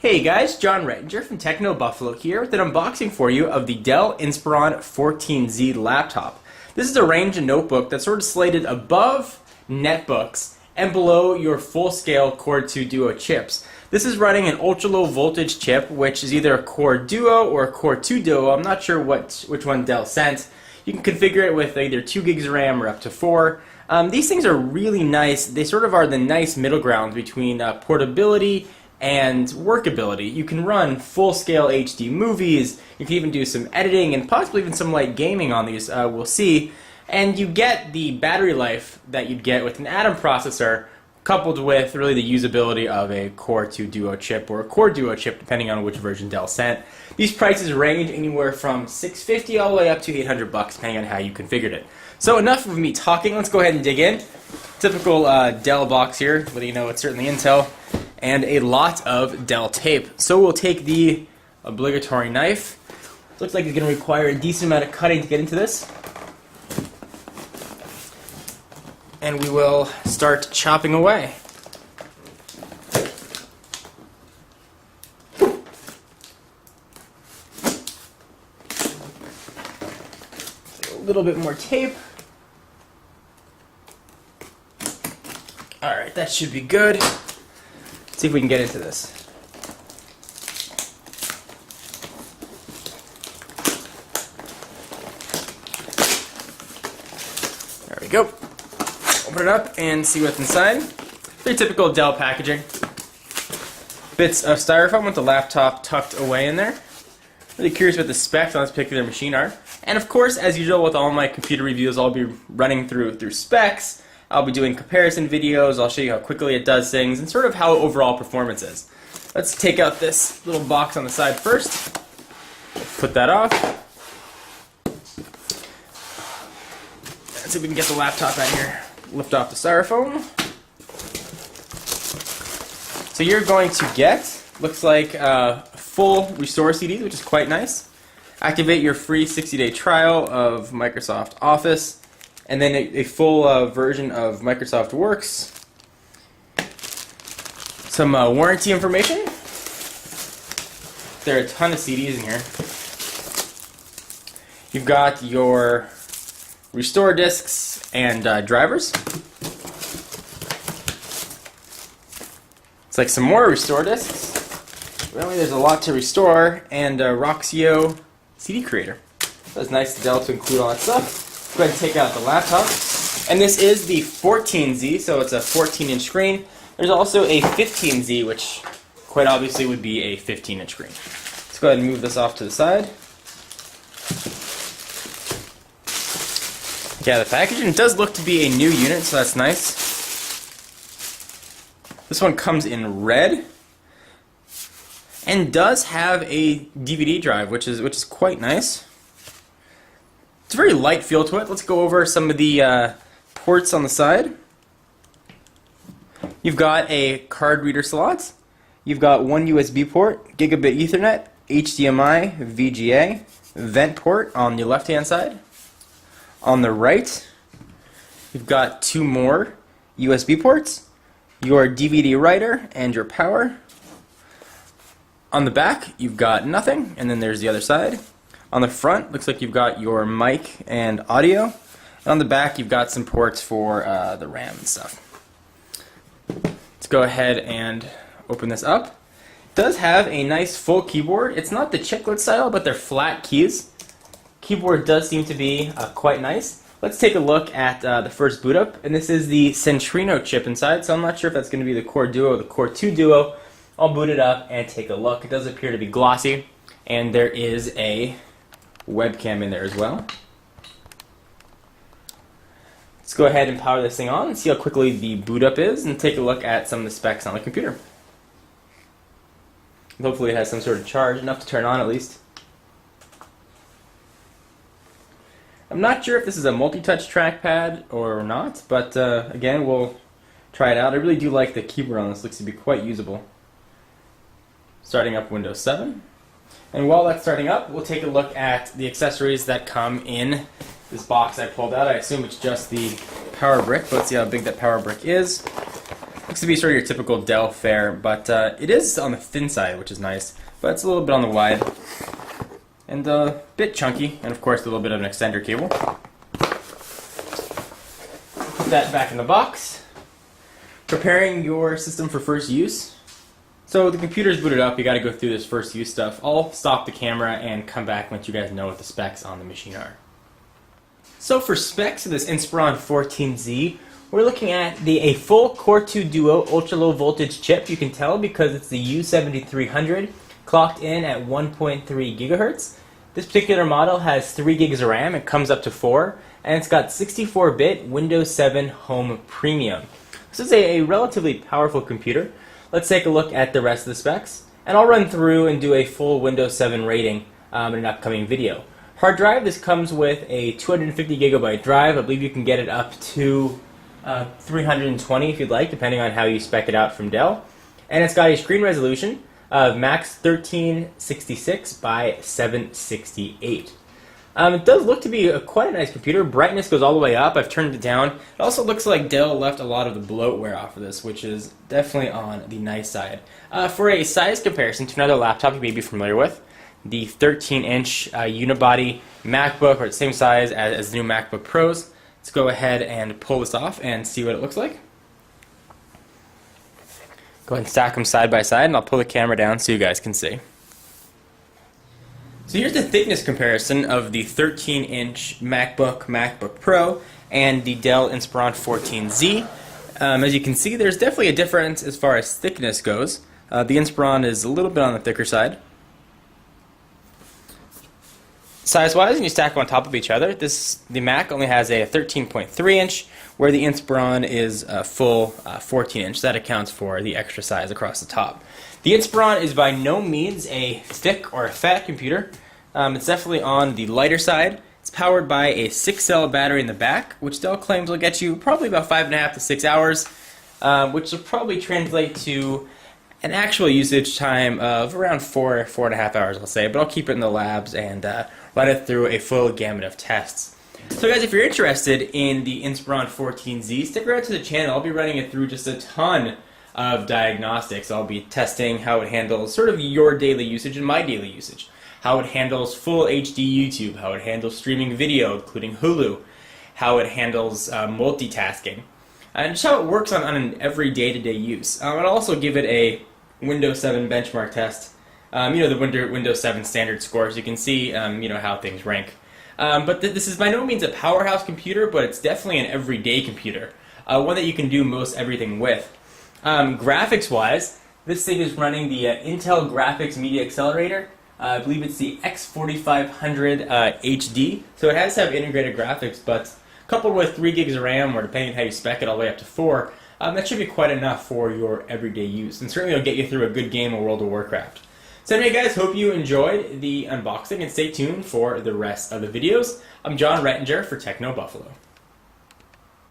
Hey guys, John Rettinger from Techno Buffalo here with an unboxing for you of the Dell Inspiron 14Z laptop. This is a range and notebook that's sort of slated above netbooks and below your full-scale Core 2 Duo chips. This is running an ultra-low voltage chip, which is either a Core Duo or a Core 2 Duo. I'm not sure which one Dell sent. You can configure it with either 2 gigs of RAM or up to 4. These things are really nice. They sort of are the nice middle ground between portability and workability. You can run full-scale HD movies, you can even do some editing and possibly even some light gaming on these, we'll see. And you get the battery life that you'd get with an Atom processor coupled with really the usability of a Core 2 Duo chip or a Core Duo chip depending on which version Dell sent. These prices range anywhere from $650 all the way up to $800 depending on how you configured it. So enough of me talking, let's go ahead and dig in. Typical Dell box here, whether you know it's certainly Intel, and a lot of Dell tape. So we'll take the obligatory knife. Looks like it's going to require a decent amount of cutting to get into this. And we will start chopping away. A little bit more tape. Alright, that should be good. Let's see if we can get into this. There we go. Open it up and see what's inside. Very typical Dell packaging. Bits of styrofoam with the laptop tucked away in there. Really curious what the specs on this particular machine are. And of course, as usual with all my computer reviews, I'll be running through specs. I'll be doing comparison videos, I'll show you how quickly it does things, and sort of how overall performance is. Let's take out this little box on the side first. Put that off. Let's see if we can get the laptop out here. Lift off the styrofoam. So you're going to get, looks like full restore CDs, which is quite nice. Activate your free 60-day trial of Microsoft Office. And then a full version of Microsoft Works. Some warranty information. There are a ton of CDs in here. You've got your restore disks and drivers. It's like some more restore disks. Really, there's a lot to restore, and Roxio CD Creator. So it's nice of Dell to include all that stuff. Go ahead and take out the laptop. And this is the 14Z, so it's a 14-inch screen. There's also a 15Z, which quite obviously would be a 15-inch screen. Let's go ahead and move this off to the side. Yeah, the packaging does look to be a new unit, so that's nice. This one comes in red and does have a DVD drive, which is quite nice. It's a very light feel to it. Let's go over some of the ports on the side. You've got a card reader slot. You've got one USB port, gigabit Ethernet, HDMI, VGA, vent port on the left-hand side. On the right, you've got two more USB ports, your DVD writer, and your power. On the back, you've got nothing, and then there's the other side. On the front, looks like you've got your mic and audio. And on the back, you've got some ports for the RAM and stuff. Let's go ahead and open this up. It does have a nice full keyboard. It's not the chiclet style, but they're flat keys. Keyboard does seem to be quite nice. Let's take a look at the first boot up. And this is the Centrino chip inside, so I'm not sure if that's going to be the Core Duo or the Core 2 Duo. I'll boot it up and take a look. It does appear to be glossy, and there is a webcam in there as well. Let's go ahead and power this thing on and see how quickly the boot up is and take a look at some of the specs on the computer. Hopefully it has some sort of charge, enough to turn on at least. I'm not sure if this is a multi-touch trackpad or not, but again, we'll try it out. I really do like the keyboard on this, looks to be quite usable. Starting up Windows 7. And while that's starting up, we'll take a look at the accessories that come in this box I pulled out. I assume it's just the power brick, but let's see how big that power brick is. Looks to be sort of your typical Dell fare, but it is on the thin side, which is nice. But it's a little bit on the wide. And a bit chunky, and of course a little bit of an extender cable. Put that back in the box. Preparing your system for first use. So the computer's booted up, you gotta go through this first use stuff. I'll stop the camera and come back once you guys know what the specs on the machine are. So for specs of this Inspiron 14Z, we're looking at a full Core 2 Duo ultra low voltage chip. You can tell because it's the U7300 clocked in at 1.3 gigahertz. This particular model has 3 gigs of RAM, it comes up to 4, and it's got 64-bit Windows 7 Home Premium. This is a relatively powerful computer. Let's take a look at the rest of the specs, and I'll run through and do a full Windows 7 rating in an upcoming video. Hard drive, this comes with a 250 gigabyte drive. I believe you can get it up to 320 if you'd like, depending on how you spec it out from Dell. And it's got a screen resolution of max 1366 by 768. It does look to be quite a nice computer. Brightness goes all the way up. I've turned it down. It also looks like Dell left a lot of the bloatware off of this, which is definitely on the nice side. For a size comparison to another laptop you may be familiar with, the 13-inch unibody MacBook, or the same size as the new MacBook Pros. Let's go ahead and pull this off and see what it looks like. Go ahead and stack them side by side, and I'll pull the camera down so you guys can see. So here's the thickness comparison of the 13-inch MacBook Pro and the Dell Inspiron 14Z. As you can see, there's definitely a difference as far as thickness goes. The Inspiron is a little bit on the thicker side. Size-wise, when you stack them on top of each other, the Mac only has a 13.3-inch, where the Inspiron is a full 14-inch. That accounts for the extra size across the top. The Inspiron is by no means a thick or a fat computer. It's definitely on the lighter side. It's powered by a 6-cell battery in the back, which Dell claims will get you probably about 5.5 to 6 hours, which will probably translate to an actual usage time of around 4.5 hours, I'll say, but I'll keep it in the labs and run it through a full gamut of tests. So guys, if you're interested in the Inspiron 14Z, stick around to the channel. I'll be running it through just a ton of diagnostics. I'll be testing how it handles sort of your daily usage and my daily usage, how it handles full HD YouTube, how it handles streaming video, including Hulu, how it handles multitasking, and just how it works on an every day-to-day use. I'll also give it a Windows 7 benchmark test. The Windows 7 standard scores. You can see how things rank. But this is by no means a powerhouse computer, but it's definitely an everyday computer, one that you can do most everything with. Graphics-wise, this thing is running the Intel Graphics Media Accelerator. I believe it's the X4500 HD, so it has to have integrated graphics, but coupled with 3 gigs of RAM, or depending on how you spec it, all the way up to 4, that should be quite enough for your everyday use, and certainly will get you through a good game of World of Warcraft. So anyway guys, hope you enjoyed the unboxing, and stay tuned for the rest of the videos. I'm John Rettinger for Techno Buffalo.